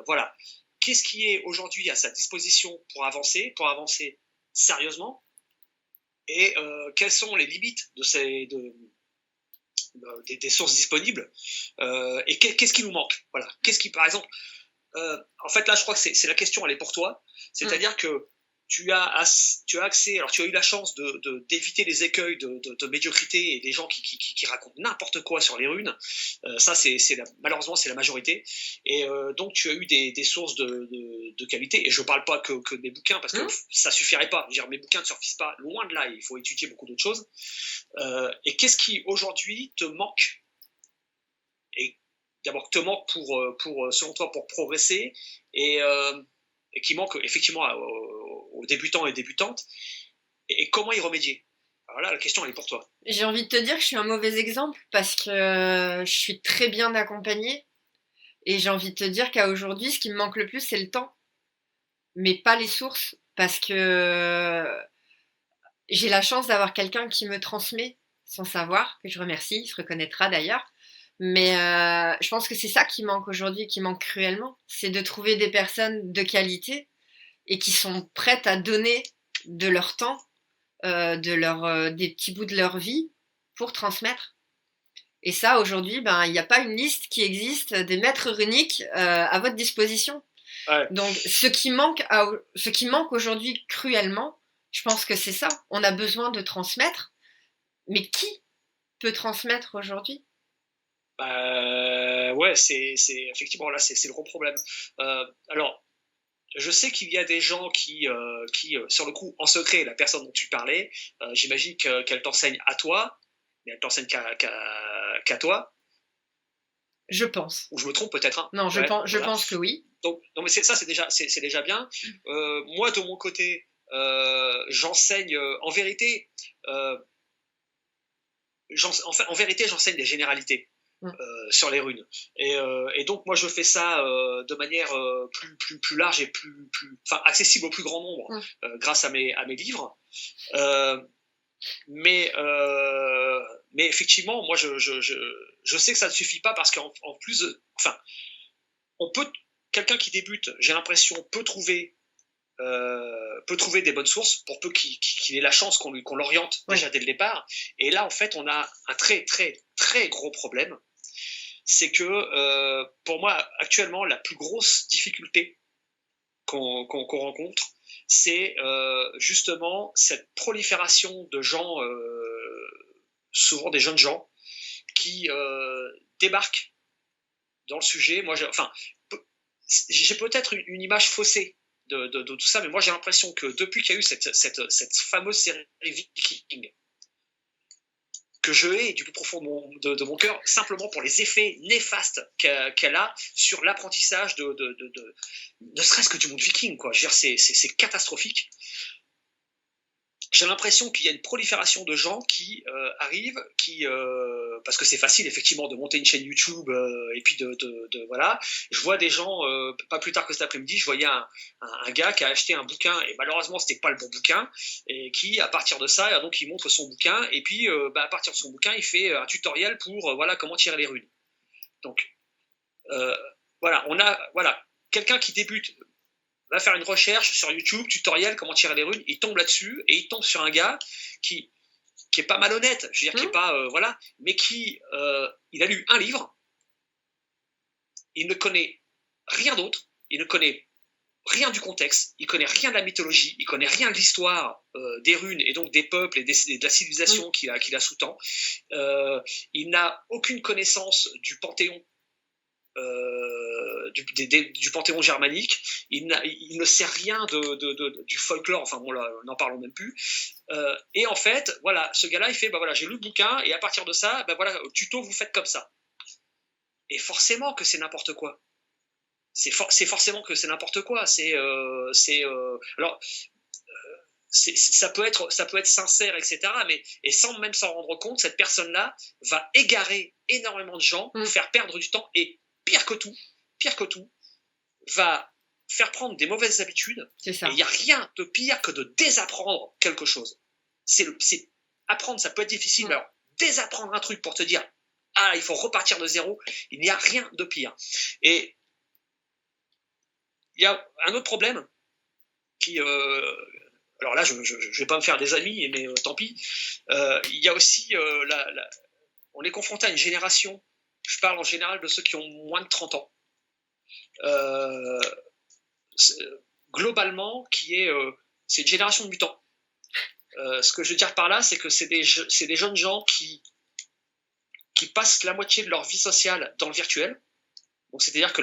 Voilà. Qu'est-ce qui est aujourd'hui à sa disposition pour avancer sérieusement, et quelles sont les limites des sources disponibles, et qu'est-ce qui nous manque, voilà. Qu'est-ce qui, par exemple, en fait, là, je crois que c'est la question, elle est pour toi. C'est-à-dire que tu as accès, alors tu as eu la chance d'éviter les écueils de médiocrité et des gens qui racontent n'importe quoi sur les runes. Ça, malheureusement, c'est la majorité. Et donc, tu as eu des sources de qualité. Et je ne parle pas que des bouquins, parce que ça suffirait pas. Je veux dire, mes bouquins ne suffisent pas, loin de là. Il faut étudier beaucoup d'autres choses. Et qu'est-ce qui, aujourd'hui, te manque? Et d'abord, te manque selon toi, pour progresser, et qui manque effectivement aux débutants et débutantes, et comment y remédier? Alors là, la question, elle est pour toi. J'ai envie de te dire que je suis un mauvais exemple parce que je suis très bien accompagnée, et j'ai envie de te dire qu'à aujourd'hui, ce qui me manque le plus, c'est le temps, mais pas les sources, parce que j'ai la chance d'avoir quelqu'un qui me transmet son savoir, que je remercie, il se reconnaîtra d'ailleurs. Mais je pense que c'est ça qui manque aujourd'hui, qui manque cruellement, c'est de trouver des personnes de qualité et qui sont prêtes à donner de leur temps, des petits bouts de leur vie pour transmettre. Et ça, aujourd'hui, ben, il n'y a pas une liste qui existe des maîtres runiques à votre disposition. Ouais. Donc, ce qui manque aujourd'hui cruellement, je pense que c'est ça. On a besoin de transmettre, mais qui peut transmettre aujourd'hui? Ouais, c'est effectivement, là, c'est le gros problème. Alors, je sais qu'il y a des gens qui sur le coup, en secret, la personne dont tu parlais, j'imagine qu'elle t'enseigne à toi, mais elle t'enseigne qu'à toi. Je pense. Ou je me trompe peut-être. Hein. Non, je pense que oui. Donc, non, mais c'est déjà bien. Moi, de mon côté, j'enseigne, en vérité, en vérité, j'enseigne des généralités. Sur les runes, et donc moi je fais ça de manière plus large et accessible au plus grand nombre, grâce à mes livres, mais effectivement moi je sais que ça ne suffit pas, parce qu'en plus quelqu'un qui débute, j'ai l'impression, peut trouver des bonnes sources, pour peu qu'il ait la chance qu'on l'oriente déjà dès le départ. Et là en fait on a un très très très gros problème. C'est que pour moi, actuellement, la plus grosse difficulté qu'on rencontre, c'est justement cette prolifération de gens, souvent des jeunes gens, qui débarquent dans le sujet. Moi, j'ai peut-être une image faussée de tout ça, mais moi j'ai l'impression que depuis qu'il y a eu cette fameuse série Viking, que je hais du plus profond de mon cœur, simplement pour les effets néfastes qu'elle a sur l'apprentissage ne serait-ce que du monde viking, quoi. Je veux dire, c'est catastrophique. J'ai l'impression qu'il y a une prolifération de gens qui arrivent, parce que c'est facile effectivement de monter une chaîne YouTube, et puis voilà. Je vois des gens, pas plus tard que cet après-midi, je voyais un gars qui a acheté un bouquin, et malheureusement c'était pas le bon bouquin, et qui à partir de ça, donc il montre son bouquin, et puis à partir de son bouquin il fait un tutoriel pour voilà comment tirer les runes. Donc voilà, on a quelqu'un qui débute, va faire une recherche sur YouTube, tutoriel, comment tirer les runes, il tombe là-dessus, et il tombe sur un gars qui est pas malhonnête, je veux dire, qui est pas, voilà, mais qui, il a lu un livre, il ne connaît rien d'autre, il ne connaît rien du contexte, il connaît rien de la mythologie, il connaît rien de l'histoire des runes, et donc des peuples et de la civilisation qu'il a sous-tend. Il n'a aucune connaissance du panthéon, du panthéon germanique, il ne sait rien du folklore, enfin bon là, n'en parlons même plus, et en fait voilà, ce gars là il fait, bah voilà, j'ai lu le bouquin, et à partir de ça, bah voilà, tuto, vous faites comme ça, et forcément que c'est n'importe quoi, c'est forcément que c'est n'importe quoi, alors ça peut être sincère, etc., mais et sans même s'en rendre compte, cette personne là va égarer énormément de gens, faire perdre du temps, et pire que tout, va faire prendre des mauvaises habitudes. Et il n'y a rien de pire que de désapprendre quelque chose. Apprendre, ça peut être difficile, mais alors désapprendre un truc pour te dire, ah, il faut repartir de zéro, il n'y a rien de pire. Et il y a un autre problème qui... alors là, je ne vais pas me faire des amis, mais tant pis. Il y a aussi... on est confronté à une génération, je parle en général de ceux qui ont moins de 30 ans, globalement, qui est c'est une génération de mutants. Ce que je veux dire par là, c'est que c'est des jeunes gens qui passent la moitié de leur vie sociale dans le virtuel. Donc, c'est-à-dire que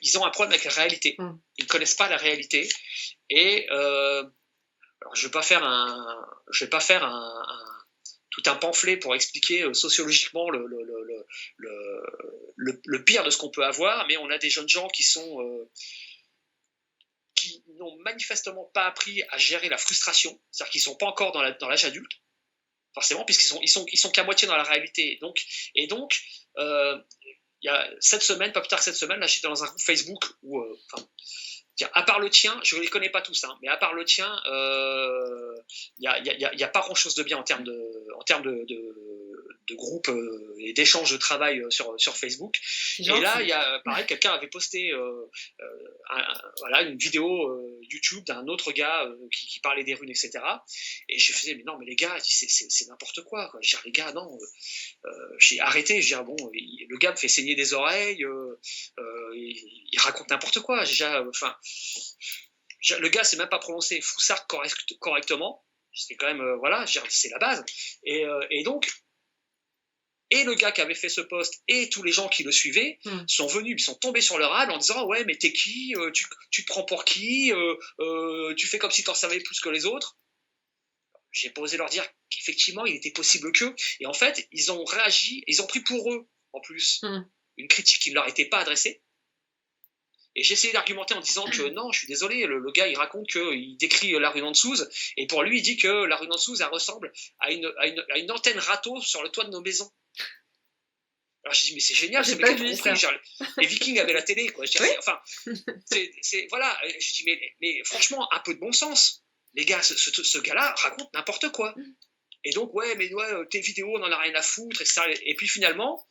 ils ont un problème avec la réalité. Ils ne connaissent pas la réalité. Et alors, je vais pas faire tout un pamphlet pour expliquer sociologiquement le pire de ce qu'on peut avoir, mais on a des jeunes gens qui n'ont manifestement pas appris à gérer la frustration, c'est-à-dire qu'ils sont pas encore dans l'âge adulte, forcément, puisqu'ils sont qu'à moitié dans la réalité. Et donc, il y a cette semaine, pas plus tard que cette semaine, là, j'étais dans un groupe Facebook où, à part le tien, je ne les connais pas tous, hein, mais à part le tien, il n'y a pas grand-chose de bien en termes de groupe et d'échanges de travail sur Facebook. Et là, il y a, pareil, quelqu'un avait posté une vidéo YouTube d'un autre gars qui parlait des runes, etc. Et je faisais, mais non, mais les gars, c'est n'importe quoi. Je dis, les gars, non, j'ai arrêté. Je dis, bon, le gars me fait saigner des oreilles, il raconte n'importe quoi. Le gars s'est même pas prononcé Foussard correctement. C'est quand même, c'est la base. Et donc, et le gars qui avait fait ce post et tous les gens qui le suivaient sont venus, ils sont tombés sur le râle en disant, ouais, mais t'es qui, tu te prends pour qui, tu fais comme si t'en savais plus que les autres. J'ai pas osé leur dire qu'effectivement il était possible que, et en fait ils ont réagi, ils ont pris pour eux en plus une critique qui ne leur était pas adressée. Et j'ai essayé d'argumenter en disant que non, je suis désolé, le gars il raconte qu'il décrit la rue Nansouze, et pour lui il dit que la rue Nansouze elle ressemble à une antenne râteau sur le toit de nos maisons. Alors j'ai dit, mais c'est génial, c'est compris. Les Vikings avaient la télé, quoi. Je dis, enfin, voilà. J'ai dit, mais franchement, un peu de bon sens. Les gars, ce gars-là raconte n'importe quoi. Et donc, tes vidéos, on en a rien à foutre, etc. Et puis finalement,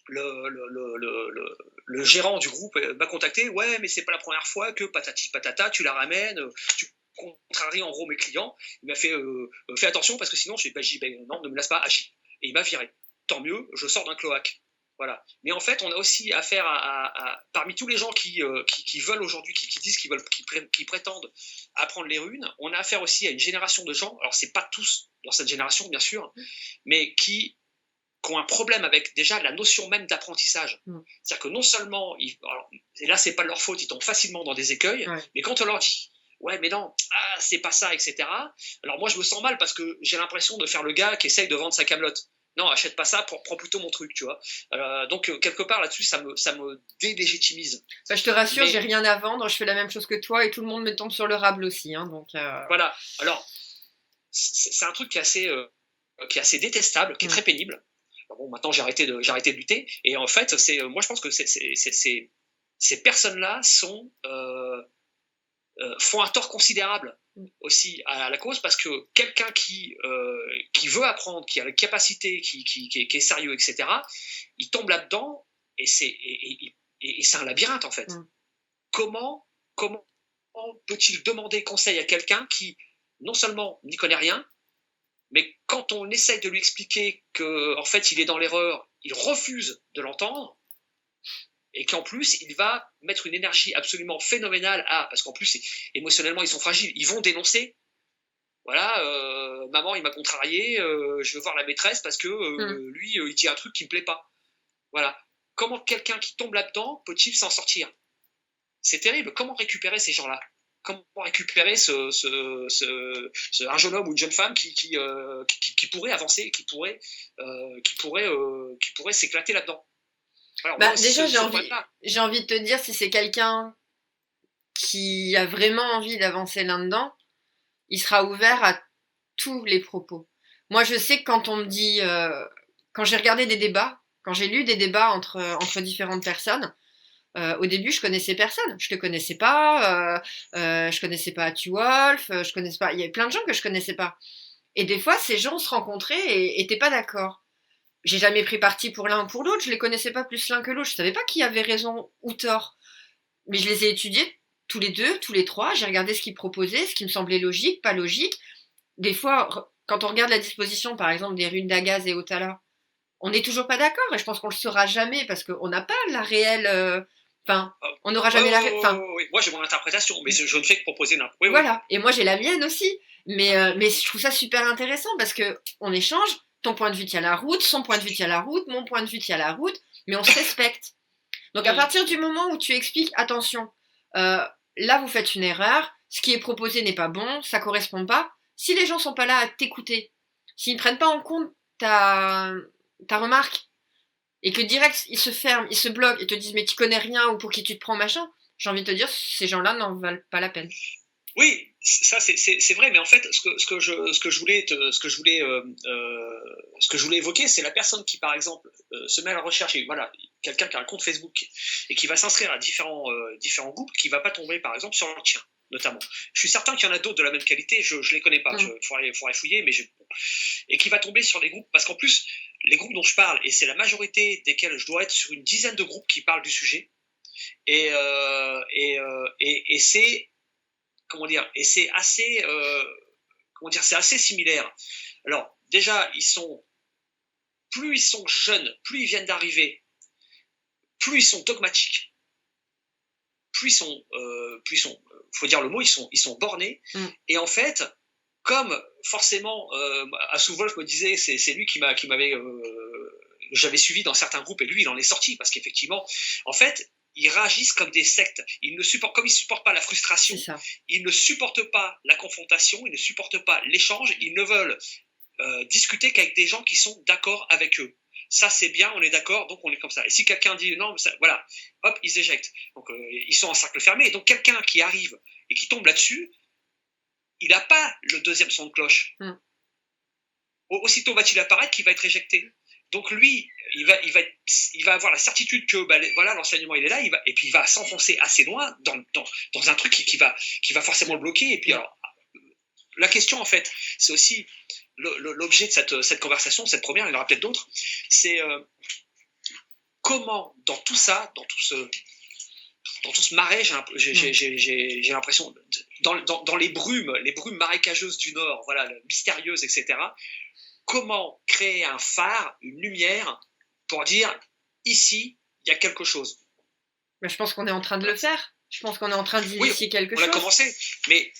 le gérant du groupe m'a contacté. Ouais, mais c'est pas la première fois que patati patata, tu la ramènes, tu contraries en gros mes clients. Il m'a fait, fais attention parce que sinon, non, ne me laisse pas agir. Et il m'a viré. Tant mieux, je sors d'un cloaque. Voilà. Mais en fait, on a aussi affaire parmi tous les gens qui veulent aujourd'hui, qui disent qui prétendent apprendre les runes, on a affaire aussi à une génération de gens, alors c'est pas tous dans cette génération, bien sûr, mais qui ont un problème avec déjà la notion même d'apprentissage. C'est-à-dire que non seulement, et là c'est pas de leur faute, ils tombent facilement dans des écueils, mais quand on leur dit ouais mais non, c'est pas ça, etc. Alors moi je me sens mal parce que j'ai l'impression de faire le gars qui essaye de vendre sa camelote. Non, achète pas ça, prends plutôt mon truc, tu vois. Donc quelque part là-dessus, ça me délégitimise. Je te rassure, j'ai rien à vendre, je fais la même chose que toi et tout le monde me tombe sur le râble aussi, hein, donc. Voilà. Alors c'est un truc qui est assez détestable, qui est très pénible. Bon, maintenant j'ai arrêté de lutter. Et en fait, moi je pense que ces personnes-là font un tort considérable aussi à la cause, parce que quelqu'un qui veut apprendre, qui a la capacité, qui est sérieux, etc., il tombe là-dedans et c'est un labyrinthe en fait. Comment peut-il demander conseil à quelqu'un qui non seulement n'y connaît rien, mais quand on essaye de lui expliquer qu'en fait il est dans l'erreur, il refuse de l'entendre, et qu'en plus il va mettre une énergie absolument phénoménale parce qu'en plus émotionnellement ils sont fragiles, ils vont dénoncer, voilà, maman il m'a contrarié, je veux voir la maîtresse parce que lui il dit un truc qui me plaît pas. Voilà. Comment quelqu'un qui tombe là-dedans peut-il s'en sortir? C'est terrible. Comment récupérer ces gens-là? Comment récupérer un jeune homme ou une jeune femme qui pourrait avancer, qui pourrait s'éclater là-dedans? Alors, déjà, j'ai envie de te dire, si c'est quelqu'un qui a vraiment envie d'avancer là-dedans, il sera ouvert à tous les propos. Moi, je sais que quand on me dit, quand j'ai regardé des débats, quand j'ai lu des débats entre différentes personnes, au début, je connaissais personne. Je te connaissais pas. Je connaissais pas Tuwolf. Je connaissais pas. Il y avait plein de gens que je connaissais pas. Et des fois, ces gens se rencontraient et étaient pas d'accord. J'ai jamais pris parti pour l'un ou pour l'autre. Je les connaissais pas plus l'un que l'autre. Je savais pas qui avait raison ou tort. Mais je les ai étudiés tous les deux, tous les trois. J'ai regardé ce qu'ils proposaient, ce qui me semblait logique, pas logique. Des fois, quand on regarde la disposition, par exemple, des runes d'Agaz et Otala, on n'est toujours pas d'accord. Et je pense qu'on le saura jamais parce qu'on n'a pas la réelle Enfin, on n'aura Ouais, jamais la... Enfin, ouais. Moi, j'ai mon interprétation, mais je ne fais que proposer une... Oui, voilà. Et moi, j'ai la mienne aussi. Mais je trouve ça super intéressant parce que on échange. Ton point de vue tient la route, son point de vue tient la route, mon point de vue tient la route, mais on se respecte. Donc à partir du moment où tu expliques, attention, là vous faites une erreur, ce qui est proposé n'est pas bon, ça correspond pas. Si les gens sont pas là à t'écouter, s'ils ne prennent pas en compte ta remarque, et que direct ils se ferment, ils se bloquent et te disent mais tu connais rien ou pour qui tu te prends machin, j'ai envie de te dire ces gens-là n'en valent pas la peine. Oui, ça c'est vrai, mais en fait, ce que je voulais, ce que je voulais évoquer, c'est la personne qui, par exemple, se met à la recherche, et voilà, quelqu'un qui a un compte Facebook et qui va s'inscrire à différents groupes, qui va pas tomber, par exemple, sur le tien, notamment. Je suis certain qu'il y en a d'autres de la même qualité, je les connais pas, faudrait fouiller, et qui va tomber sur les groupes, parce qu'en plus, les groupes dont je parle, et c'est la majorité desquels je dois être sur une dizaine de groupes qui parlent du sujet, et c'est comment dire, et c'est assez, c'est assez similaire. Alors déjà, plus ils sont jeunes, plus ils viennent d'arriver, plus ils sont dogmatiques, faut dire le mot, ils sont bornés. Et en fait, comme forcément, à Souvol, je me disais, c'est lui qui m'avait, j'avais suivi dans certains groupes, et lui, il en est sorti parce qu'effectivement, en fait, ils réagissent comme des sectes. Comme ils ne supportent pas la frustration, ils ne supportent pas la confrontation, ils ne supportent pas l'échange, ils ne veulent discuter qu'avec des gens qui sont d'accord avec eux. Ça, c'est bien, on est d'accord, donc on est comme ça. Et si quelqu'un dit non, voilà, hop, ils éjectent. Donc, ils sont en cercle fermé. Et donc, quelqu'un qui arrive et qui tombe là-dessus, il n'a pas le deuxième son de cloche. Aussitôt va-t-il apparaître qu'il va être éjecté. Donc lui, il va avoir la certitude que voilà, l'enseignement il est là, et puis il va s'enfoncer assez loin dans un truc qui va forcément le bloquer. Et puis alors, la question en fait, c'est aussi l'objet de cette conversation, cette première, il y en aura peut-être d'autres, c'est comment dans tout ça, dans tout ce marais, j'ai l'impression, dans les brumes marécageuses du Nord, voilà, mystérieuses, etc., comment créer un phare, une lumière, pour dire, ici, il y a quelque chose. Mais je pense qu'on est en train de le faire. Je pense qu'on est en train d'initier quelque chose. On a commencé, mais...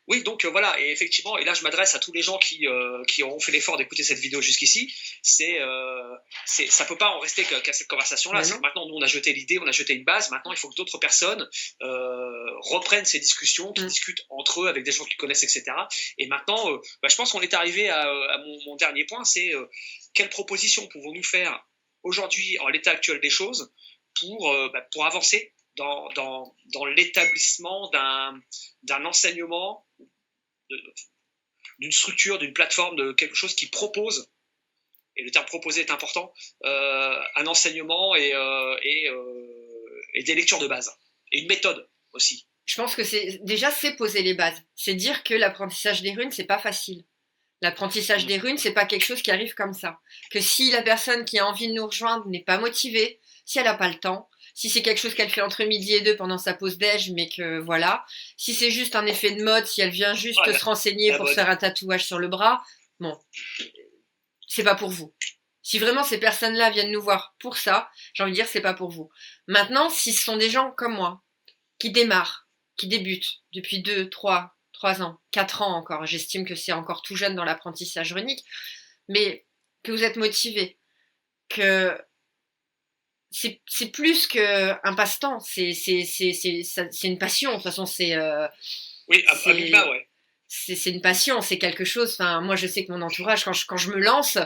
Oui, donc voilà, et effectivement, et là je m'adresse à tous les gens qui auront fait l'effort d'écouter cette vidéo jusqu'ici, ça peut pas en rester qu'à cette conversation-là. C'est que maintenant, nous, on a jeté l'idée, on a jeté une base, maintenant il faut que d'autres personnes reprennent ces discussions, qui discutent entre eux avec des gens qu'ils connaissent, etc. Et maintenant, je pense qu'on est arrivé à mon dernier point, c'est quelles propositions pouvons-nous faire aujourd'hui, en l'état actuel des choses, pour avancer dans l'établissement d'un enseignement, d'une structure, d'une plateforme, de quelque chose qui propose, et le terme proposer est important, un enseignement et des lectures de base. Et une méthode aussi. Je pense que c'est poser les bases. C'est dire que l'apprentissage des runes, c'est pas facile. L'apprentissage des runes, c'est pas quelque chose qui arrive comme ça. Que si la personne qui a envie de nous rejoindre n'est pas motivée, si elle n'a pas le temps, si c'est quelque chose qu'elle fait entre midi et 2 pendant sa pause déj, mais que voilà, si c'est juste un effet de mode, si elle vient juste se renseigner pour se faire un tatouage sur le bras, bon, c'est pas pour vous. Si vraiment ces personnes-là viennent nous voir pour ça, j'ai envie de dire c'est pas pour vous. Maintenant, si ce sont des gens comme moi, qui démarrent, qui débutent depuis 2, 3 ans, 4 ans encore, j'estime que c'est encore tout jeune dans l'apprentissage runique, mais que vous êtes motivé, que c'est plus qu'un passe-temps, c'est une passion. De toute façon, oui, à minima, ouais. C'est une passion, c'est quelque chose. Enfin, moi, je sais que mon entourage, quand je me lance,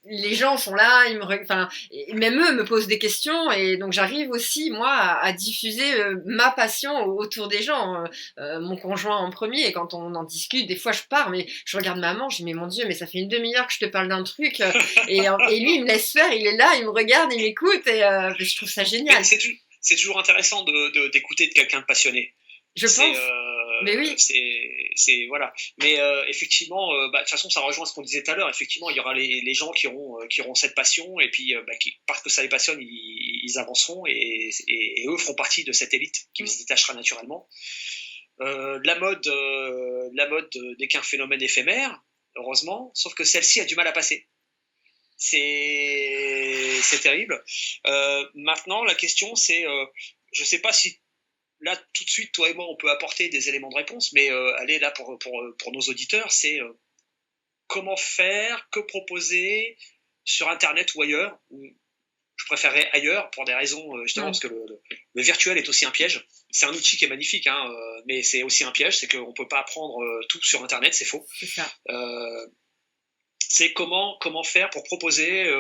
les gens sont là, même eux me posent des questions, et donc j'arrive aussi moi à diffuser ma passion autour des gens. Mon conjoint en premier, et quand on en discute, des fois je pars, mais je regarde maman, je dis mais mon Dieu, mais ça fait une demi-heure que je te parle d'un truc, et lui il me laisse faire, il est là, il me regarde, il m'écoute, et je trouve ça génial. C'est toujours intéressant d'écouter de quelqu'un de passionné. Je pense. Mais oui. C'est voilà. Mais effectivement, de toute façon, ça rejoint ce qu'on disait tout à l'heure. Effectivement, il y aura les gens qui auront cette passion, et puis parce que ça les passionne, ils avanceront, et eux feront partie de cette élite qui se détachera naturellement. La mode n'est qu'un phénomène éphémère, heureusement, sauf que celle-ci a du mal à passer. C'est c'est terrible. Maintenant, la question, c'est, je sais pas si là, tout de suite, toi et moi, on peut apporter des éléments de réponse, mais allez, là, pour nos auditeurs, c'est comment faire, que proposer sur Internet ou ailleurs. Je préférerais ailleurs pour des raisons, justement, parce que le virtuel est aussi un piège. C'est un outil qui est magnifique, hein, mais c'est aussi un piège, c'est qu'on ne peut pas apprendre tout sur Internet, c'est faux. C'est ça. C'est comment faire pour proposer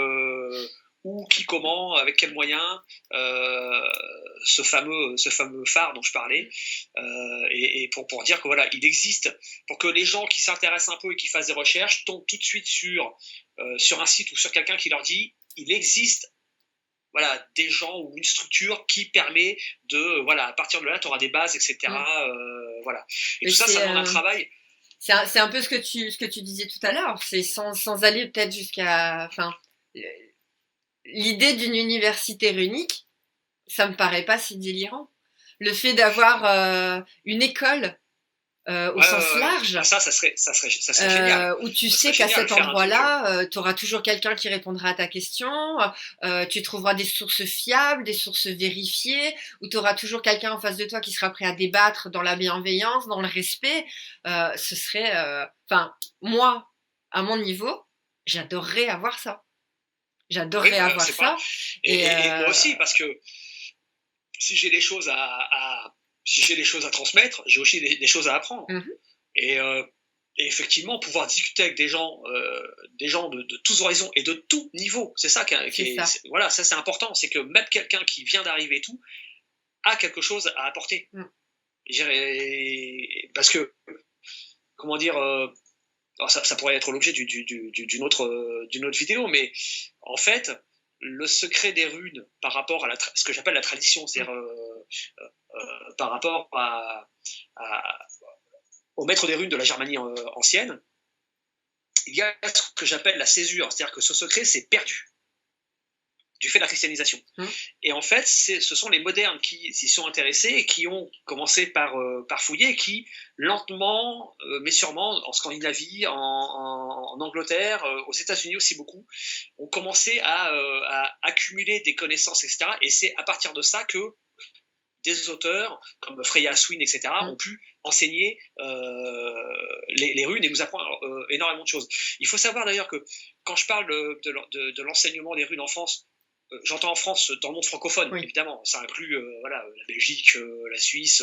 où, qui, comment, avec quels moyens, ce fameux phare dont je parlais, et pour dire que voilà, il existe, pour que les gens qui s'intéressent un peu et qui fassent des recherches tombent tout de suite sur un site ou sur quelqu'un qui leur dit il existe voilà, des gens ou une structure qui permet de, voilà, à partir de là, tu auras des bases, etc. Voilà. Et tout ça, ça demande un travail. C'est un peu ce que tu disais tout à l'heure, c'est sans aller peut-être jusqu'à... Enfin, l'idée d'une université unique, ça me paraît pas si délirant. Le fait d'avoir une école au sens large. Ça serait génial. Où tu sais qu'à cet endroit-là, tu auras toujours quelqu'un qui répondra à ta question, tu trouveras des sources fiables, des sources vérifiées, où tu auras toujours quelqu'un en face de toi qui sera prêt à débattre dans la bienveillance, dans le respect. Ce serait... Enfin, moi, à mon niveau, j'adorerais avoir ça. J'adorerais avoir ça. Et moi aussi, parce que si j'ai des choses si j'ai des choses à transmettre, j'ai aussi des choses à apprendre. Et effectivement, pouvoir discuter avec des gens de tous horizons et de tout niveau, c'est ça voilà, ça c'est important, c'est que même quelqu'un qui vient d'arriver et tout a quelque chose à apporter. Parce que, comment dire, ça pourrait être l'objet d'une autre vidéo, mais en fait, le secret des runes par rapport à ce que j'appelle la tradition, c'est-à-dire par rapport au maître des runes de la Germanie ancienne, il y a ce que j'appelle la césure, c'est-à-dire que ce secret s'est perdu du fait de la christianisation. Et en fait, ce sont les modernes qui s'y sont intéressés et qui ont commencé par fouiller, qui lentement, mais sûrement, en Scandinavie, en Angleterre, aux États-Unis aussi beaucoup, ont commencé à accumuler des connaissances, etc. Et c'est à partir de ça que des auteurs comme Freya Aswyn, etc., ont pu enseigner les runes et nous apprendre énormément de choses. Il faut savoir d'ailleurs que quand je parle de l'enseignement des runes en France, j'entends en France dans le monde francophone, évidemment, ça inclut voilà, la Belgique, la Suisse,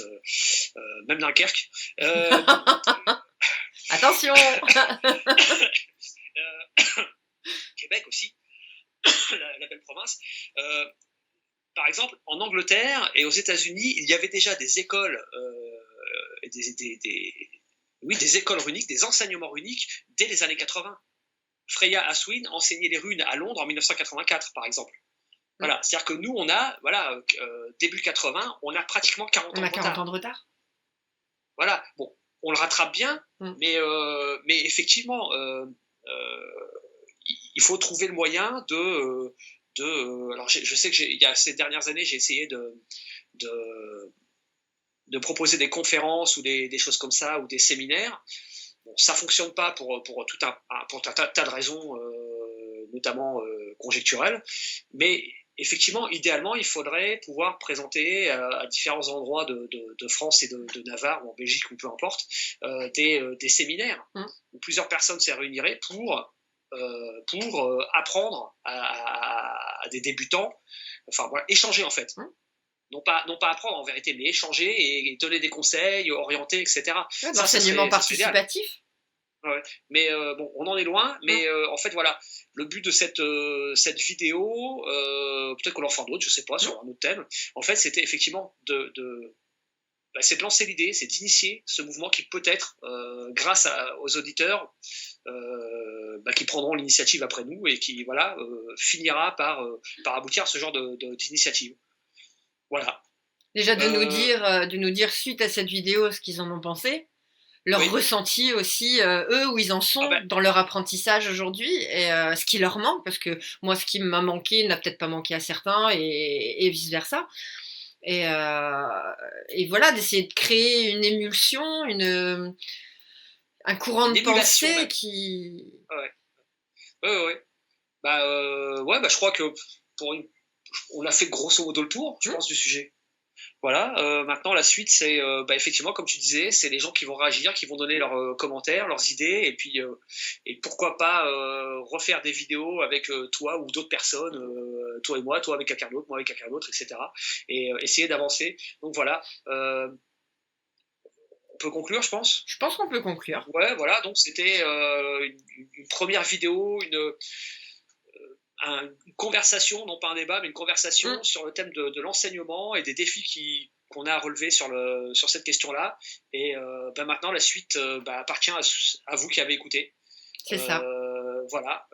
même Dunkerque. Attention. Québec aussi, la belle province. Par exemple, en Angleterre et aux États-Unis, il y avait déjà des écoles, des écoles runiques, des enseignements runiques dès les années 80. Freya Aswyn enseignait les runes à Londres en 1984, par exemple. Voilà, c'est-à-dire que nous, on a, voilà, début 80, on a pratiquement 40 ans de retard. 40 ans de retard. Voilà, bon, on le rattrape bien, mais effectivement, il faut trouver le moyen alors je sais que il y a ces dernières années, j'ai essayé de proposer des conférences ou des choses comme ça, ou des séminaires. Bon, ça fonctionne pas pour tout un tas de raisons, notamment conjecturelles, mais effectivement, idéalement, il faudrait pouvoir présenter à différents endroits de France et de Navarre ou en Belgique ou peu importe des séminaires où plusieurs personnes se réuniraient pour apprendre à des débutants, enfin voilà, échanger en fait. Non pas apprendre en vérité, mais échanger et donner des conseils, orienter, etc. L'enseignement participatif. Ouais. Mais bon, on en est loin, mais en fait voilà, le but de cette vidéo, peut-être qu'on en fera d'autres, je sais pas, sur un autre thème. En fait, c'était effectivement c'est de lancer l'idée, c'est d'initier ce mouvement qui peut-être, grâce aux auditeurs, qui prendront l'initiative après nous et qui voilà finira par aboutir à ce genre d'initiative. Voilà. Déjà de nous dire suite à cette vidéo ce qu'ils en ont pensé. Leur ressenti aussi, eux, où ils en sont dans leur apprentissage aujourd'hui, et ce qui leur manque, parce que moi, ce qui m'a manqué n'a peut-être pas manqué à certains, et vice-versa. Et voilà, d'essayer de créer une émulsion, un courant de pensée même. qui... Ouais. Je crois que on a fait grosso modo le tour, je pense, du sujet. Voilà, maintenant la suite c'est effectivement comme tu disais, c'est les gens qui vont réagir, qui vont donner leurs commentaires, leurs idées et puis et pourquoi pas refaire des vidéos avec toi ou d'autres personnes, toi et moi avec quelqu'un d'autre, moi avec quelqu'un d'autre, etc. Et essayer d'avancer. Donc voilà, on peut conclure, je pense. Je pense qu'on peut conclure. Ouais, voilà, donc c'était une première vidéo, une conversation, non pas un débat, mais une conversation sur le thème de l'enseignement et des défis qu'on a à relever sur cette question-là. Et maintenant, la suite appartient à vous qui avez écouté. C'est ça. Voilà.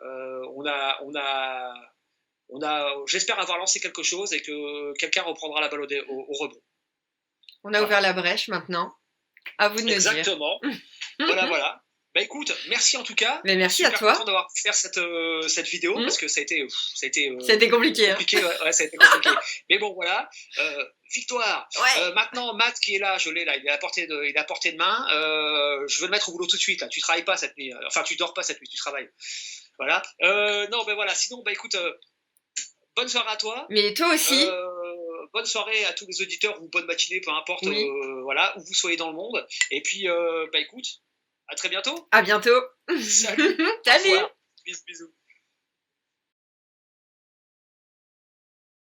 J'espère avoir lancé quelque chose et que quelqu'un reprendra la balle au rebond. On a ouvert la brèche maintenant. À vous de nous dire. Exactement. Voilà. Bah écoute, merci en tout cas. Mais merci à toi. Je suis content d'avoir pu faire cette vidéo parce que ça a été compliqué. Ouais, ça a été compliqué. Mais bon, voilà. Victoire. Ouais. Maintenant, Matt qui est là, je l'ai là, il est à portée de main. Je veux le mettre au boulot tout de suite. Là, tu travailles pas cette nuit. Enfin, tu dors pas cette nuit, tu travailles. Voilà. Non, ben voilà. Sinon, écoute, bonne soirée à toi. Mais toi aussi. Bonne soirée à tous les auditeurs ou bonne matinée, peu importe. Oui. Voilà, où vous soyez dans le monde. Et puis, écoute. À très bientôt. À bientôt. Salut. Salut. Bisous.